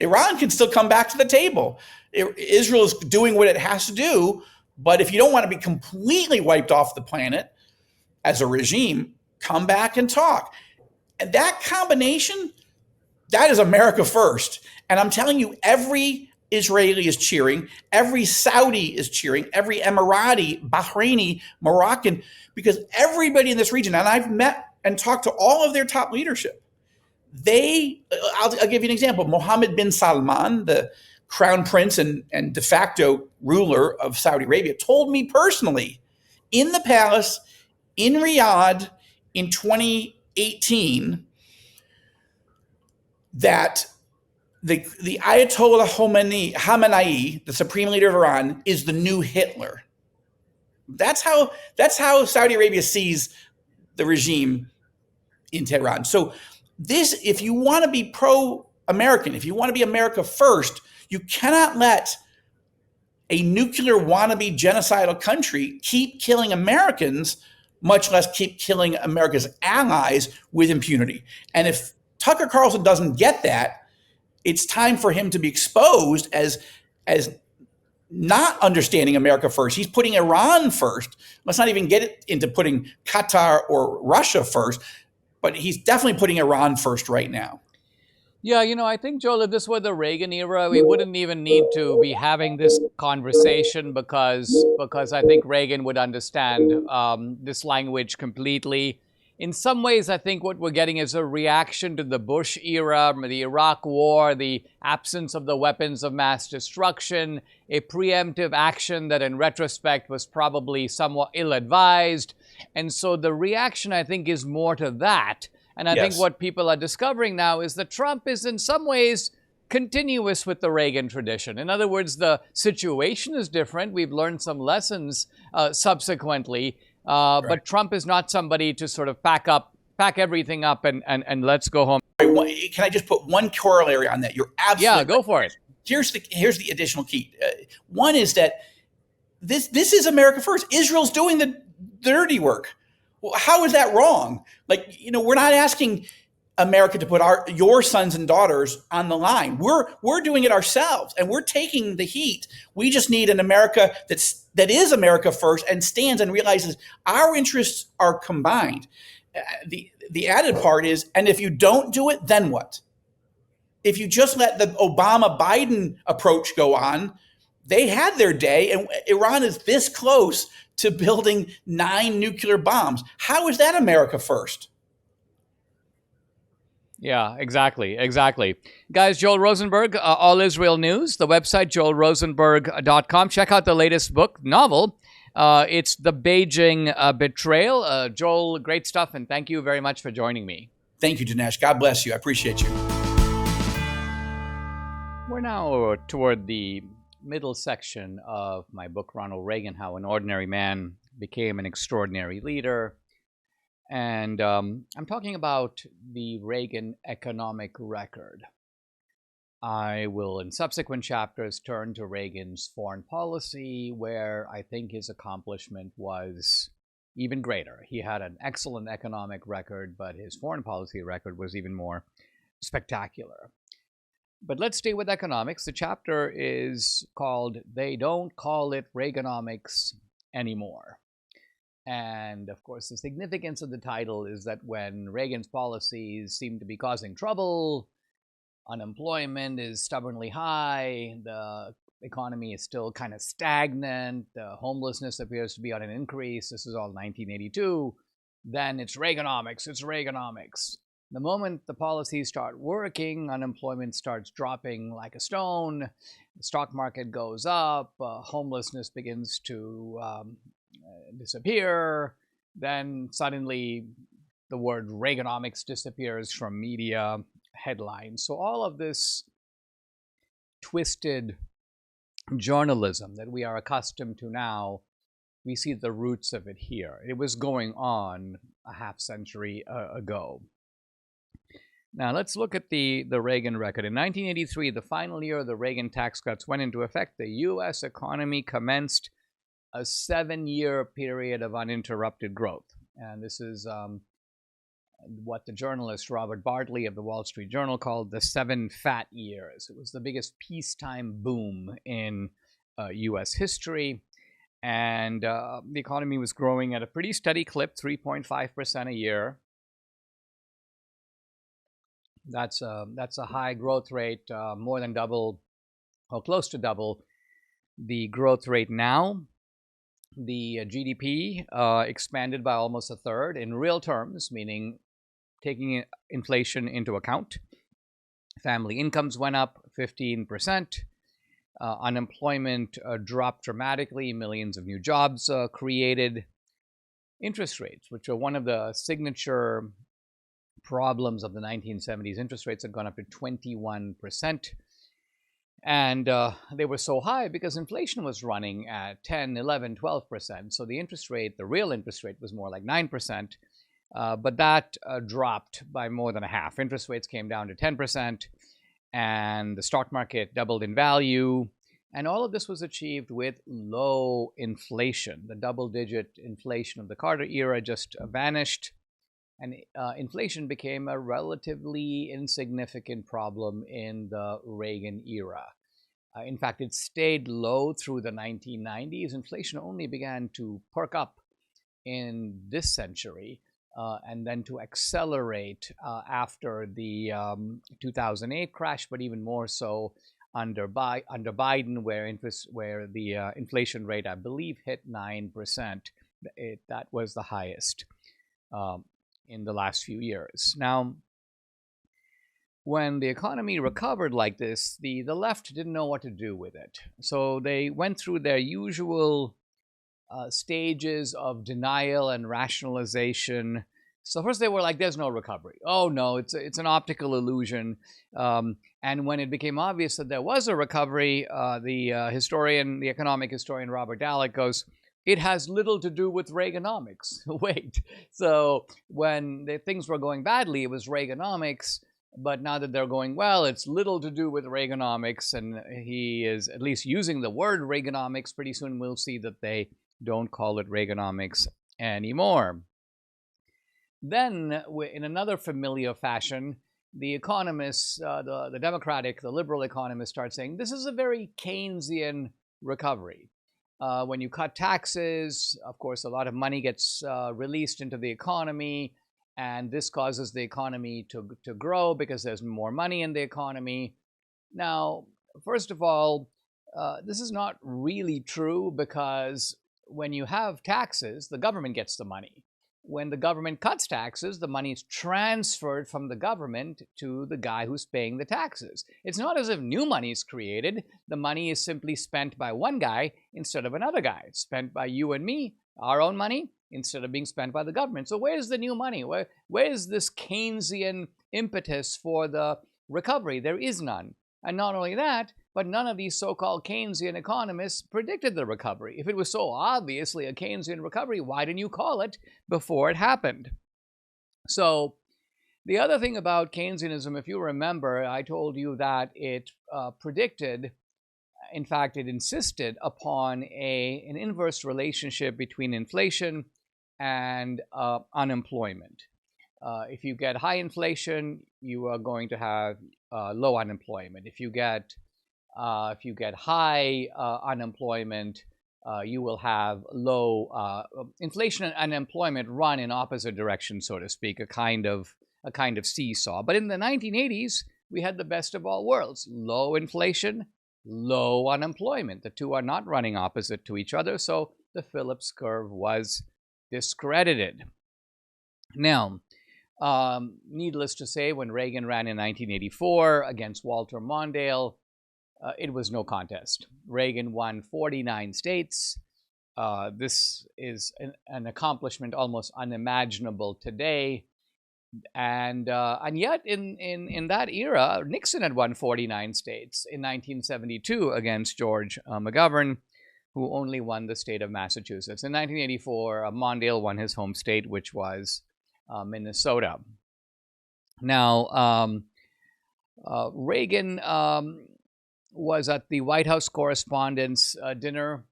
Iran can still come back to the table. Israel is doing what it has to do, But if you don't want to be completely wiped off the planet as a regime, come back and talk. And that combination, that is America first. And I'm telling you, every Israeli is cheering, every Saudi is cheering, every Emirati, Bahraini, Moroccan, because everybody in this region, and I've met and talked to all of their top leadership, I'll give you an example. Mohammed bin Salman, the crown prince and de facto ruler of Saudi Arabia, told me personally in the palace in Riyadh in 2018 that the Ayatollah Khamenei, the supreme leader of Iran, is the new Hitler. That's how Saudi Arabia sees the regime in Tehran. So this, if you want to be pro-American, if you want to be America first, you cannot let a nuclear wannabe genocidal country keep killing Americans, much less keep killing America's allies with impunity. And if Tucker Carlson doesn't get that, it's time for him to be exposed as not understanding America first. He's putting Iran first. Let's not even get into putting Qatar or Russia first, but he's definitely putting Iran first right now. Yeah, I think, Joel, if this were the Reagan era, we wouldn't even need to be having this conversation because I think Reagan would understand this language completely. In some ways, I think what we're getting is a reaction to the Bush era, the Iraq War, the absence of the weapons of mass destruction, a preemptive action that in retrospect was probably somewhat ill-advised. And so the reaction, I think, is more to that. And I think what people are discovering now is that Trump is in some ways continuous with the Reagan tradition. In other words, the situation is different. We've learned some lessons subsequently. But Trump is not somebody to sort of pack everything up and let's go home. Can I just put one corollary on that? You're absolutely go for it. Here's the additional key. One is that this is America first. Israel's doing the dirty work. Well, how is that wrong? We're not asking America to put your sons and daughters on the line. We're doing it ourselves, and we're taking the heat. We just need an America that is America first and stands and realizes our interests are combined. The added part is, and if you don't do it, then what? If you just let the Obama-Biden approach go on, they had their day, and Iran is this close to building 9 nuclear bombs. How is that America first? Yeah, exactly. Guys, Joel Rosenberg, All Israel News, the website, joelrosenberg.com. Check out the latest novel. It's The Beijing Betrayal. Joel, great stuff, and thank you very much for joining me. Thank you, Dinesh. God bless you. I appreciate you. We're now toward the middle section of my book, Ronald Reagan, How an Ordinary Man Became an Extraordinary Leader. And I'm talking about the Reagan economic record. I will, in subsequent chapters, turn to Reagan's foreign policy, where I think his accomplishment was even greater. He had an excellent economic record, but his foreign policy record was even more spectacular. But let's stay with economics. The chapter is called They Don't Call It Reaganomics Anymore. And of course, the significance of the title is that when Reagan's policies seem to be causing trouble, unemployment is stubbornly high, the economy is still kind of stagnant, homelessness appears to be on an increase, this is all 1982, then it's Reaganomics. The moment the policies start working, unemployment starts dropping like a stone, the stock market goes up, homelessness begins to disappear, then suddenly the word Reaganomics disappears from media headlines. So all of this twisted journalism that we are accustomed to now, we see the roots of it here. It was going on a half century ago. Now let's look at the Reagan record. In 1983, the final year of the Reagan tax cuts went into effect. The U.S. economy commenced a 7-year period of uninterrupted growth. And this is what the journalist Robert Bartley of the Wall Street Journal called the 7 fat years. It was the biggest peacetime boom in U.S. history. And the economy was growing at a pretty steady clip, 3.5% a year. That's a high growth rate, more than double, or close to double the growth rate now. The GDP expanded by almost a third in real terms, meaning taking inflation into account. Family incomes went up 15%. Unemployment dropped dramatically. Millions of new jobs created. Interest rates, which are one of the signature problems of the 1970s, interest rates had gone up to 21%. And they were so high because inflation was running at 10, 11, 12%. So the interest rate, the real interest rate, was more like 9%. But that dropped by more than a half. Interest rates came down to 10%, and the stock market doubled in value. And all of this was achieved with low inflation. The double-digit inflation of the Carter era just vanished, and inflation became a relatively insignificant problem in the Reagan era. In fact, it stayed low through the 1990s. Inflation only began to perk up in this century, and then to accelerate after the 2008 crash, but even more so under Biden, where the inflation rate, I believe, hit 9%. That was the highest in the last few years. Now, when the economy recovered like this, the left didn't know what to do with it. So they went through their usual stages of denial and rationalization. So first they were like, there's no recovery. Oh no, it's an optical illusion. And when it became obvious that there was a recovery, the economic historian Robert Dallek goes, it has little to do with Reaganomics. Wait, so when things were going badly, it was Reaganomics. But now that they're going well, it's little to do with Reaganomics. And he is at least using the word Reaganomics. Pretty soon we'll see that they don't call it Reaganomics anymore. Then, in another familiar fashion, the economists, the liberal economists, start saying this is a very Keynesian recovery. When you cut taxes, of course, a lot of money gets released into the economy, and this causes the economy to grow because there's more money in the economy. Now, first of all, this is not really true, because when you have taxes, the government gets the money. When the government cuts taxes, the money is transferred from the government to the guy who's paying the taxes. It's not as if new money is created. The money is simply spent by one guy instead of another guy. It's spent by you and me, our own money, instead of being spent by the government. So where's the new money? Where is this Keynesian impetus for the recovery? There is none. And not only that, but none of these so-called Keynesian economists predicted the recovery. If it was so obviously a Keynesian recovery, why didn't you call it before it happened? So the other thing about Keynesianism, if you remember, I told you that it predicted, in fact, it insisted upon an inverse relationship between inflation and unemployment. If you get high inflation, you are going to have low unemployment. If you get high unemployment, you will have low inflation and unemployment run in opposite directions, so to speak, a kind of seesaw. But in the 1980s, we had the best of all worlds: low inflation, low unemployment. The two are not running opposite to each other, so the Phillips curve was discredited. Now, needless to say, when Reagan ran in 1984 against Walter Mondale, it was no contest. Reagan won 49 states. This is an accomplishment almost unimaginable today. And yet, in that era, Nixon had won 49 states in 1972 against George McGovern, who only won the state of Massachusetts. In 1984, Mondale won his home state, which was Minnesota. Now, Reagan was at the White House Correspondents' dinner,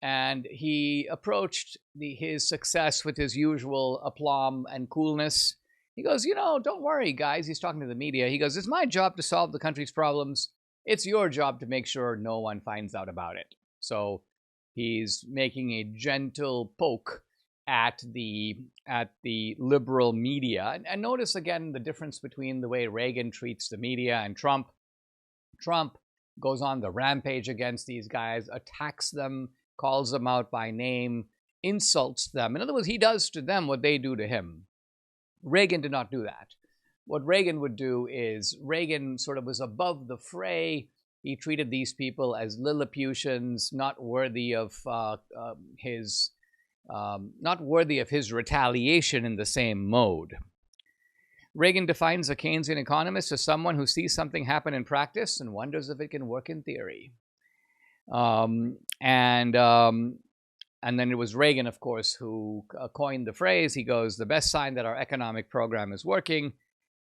and he approached his success with his usual aplomb and coolness. He goes, don't worry, guys. He's talking to the media. He goes, it's my job to solve the country's problems. It's your job to make sure no one finds out about it. So He's making a gentle poke at the liberal media. And notice again the difference between the way Reagan treats the media and Trump. Trump goes on the rampage against these guys, attacks them, calls them out by name, insults them. In other words, he does to them what they do to him. Reagan did not do that. What Reagan would do is Reagan sort of was above the fray. He treated these people as Lilliputians, not worthy of his retaliation in the same mode. Reagan defines a Keynesian economist as someone who sees something happen in practice and wonders if it can work in theory. And then it was Reagan, of course, who coined the phrase. He goes, the best sign that our economic program is working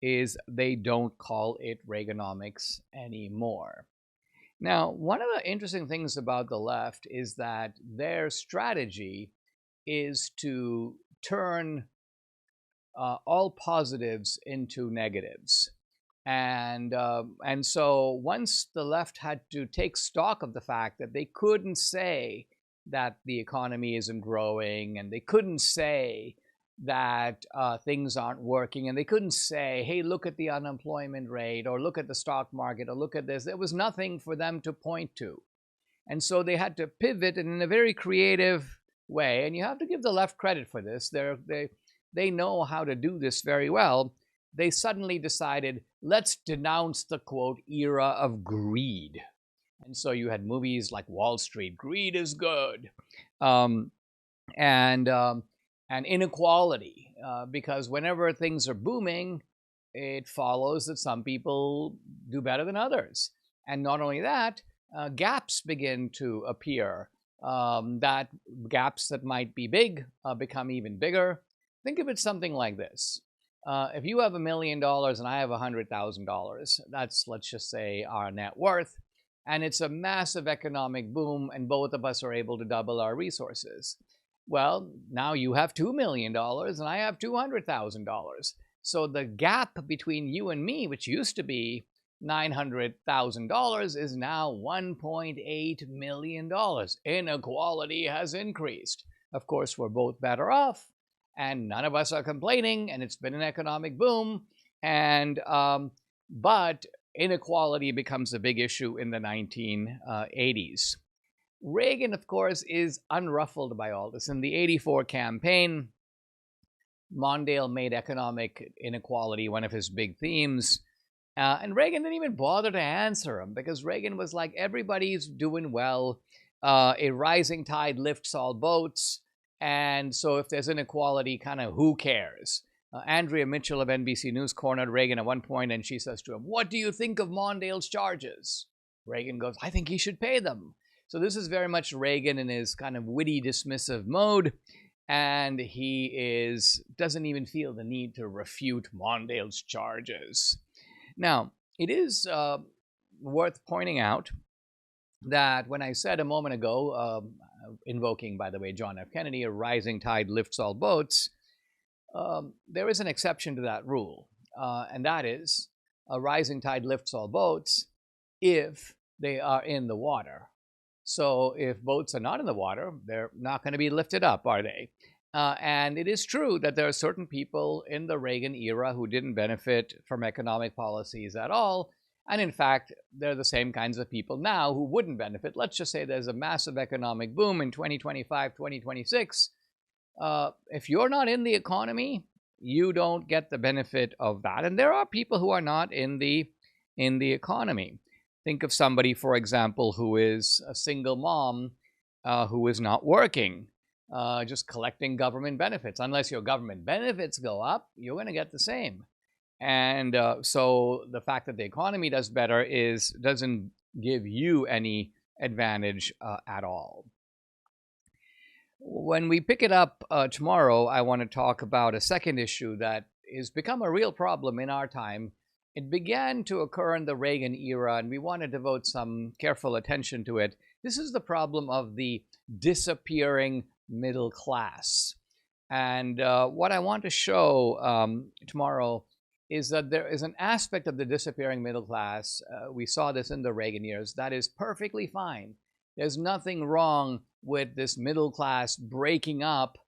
is they don't call it Reaganomics anymore. Now, one of the interesting things about the left is that their strategy is to turn all positives into negatives. And so once the left had to take stock of the fact that they couldn't say that the economy isn't growing, and they couldn't say that things aren't working, and they couldn't say, hey, look at the unemployment rate, or look at the stock market, or look at this. There was nothing for them to point to. And so they had to pivot in a very creative way. And you have to give the left credit for this. They know how to do this very well. They suddenly decided, let's denounce the, quote, era of greed. And so you had movies like Wall Street, greed is good, and inequality, because whenever things are booming, it follows that some people do better than others. And not only that, gaps begin to appear. That gaps that might be big become even bigger. Think of it something like this. If you have $1 million and I have $100,000, that's, let's just say, our net worth. And it's a massive economic boom, and both of us are able to double our resources. Well, now you have $2 million and I have $200,000. So the gap between you and me, which used to be $900,000, is now $1.8 million. Inequality has increased. Of course, we're both better off, and none of us are complaining, and it's been an economic boom. But inequality becomes a big issue in the 1980s. Reagan, of course, is unruffled by all this. In the '84 campaign, Mondale made economic inequality one of his big themes. And Reagan didn't even bother to answer him, because Reagan was like, everybody's doing well. A rising tide lifts all boats. And so if there's inequality, kind of who cares? Andrea Mitchell of NBC News cornered Reagan at one point, and she says to him, what do you think of Mondale's charges? Reagan goes, I think he should pay them. So this is very much Reagan in his kind of witty, dismissive mode, and he doesn't even feel the need to refute Mondale's charges. Now, it is worth pointing out that when I said a moment ago, invoking, by the way, John F. Kennedy, a rising tide lifts all boats, there is an exception to that rule, and that is a rising tide lifts all boats if they are in the water. So if boats are not in the water, they're not going to be lifted up, are they? And it is true that there are certain people in the Reagan era who didn't benefit from economic policies at all. And in fact, they're the same kinds of people now who wouldn't benefit. Let's just say there's a massive economic boom in 2025, 2026. If you're not in the economy, you don't get the benefit of that. And there are people who are not in the economy. Think of somebody, for example, who is a single mom who is not working, just collecting government benefits. Unless your government benefits go up, you're going to get the same. And so the fact that the economy does better doesn't give you any advantage at all. When we pick it up tomorrow, I want to talk about a second issue that has become a real problem in our time. It began to occur in the Reagan era, and we want to devote some careful attention to it. This is the problem of the disappearing middle class. And what I want to show tomorrow is that there is an aspect of the disappearing middle class, we saw this in the Reagan years, that is perfectly fine. There's nothing wrong with this middle class breaking up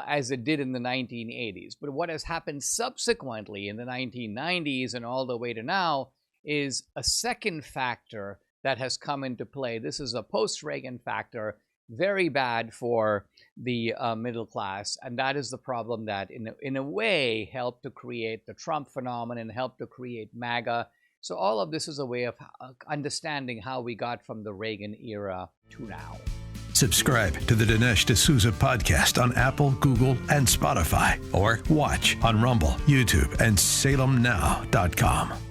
as it did in the 1980s. But what has happened subsequently in the 1990s and all the way to now is a second factor that has come into play. This is a post-Reagan factor, very bad for the middle class, and that is the problem that in a way helped to create the Trump phenomenon, helped to create MAGA. So all of this is a way of understanding how we got from the Reagan era to now. Subscribe to the Dinesh D'Souza podcast on Apple, Google, and Spotify, or watch on Rumble, YouTube, and SalemNow.com.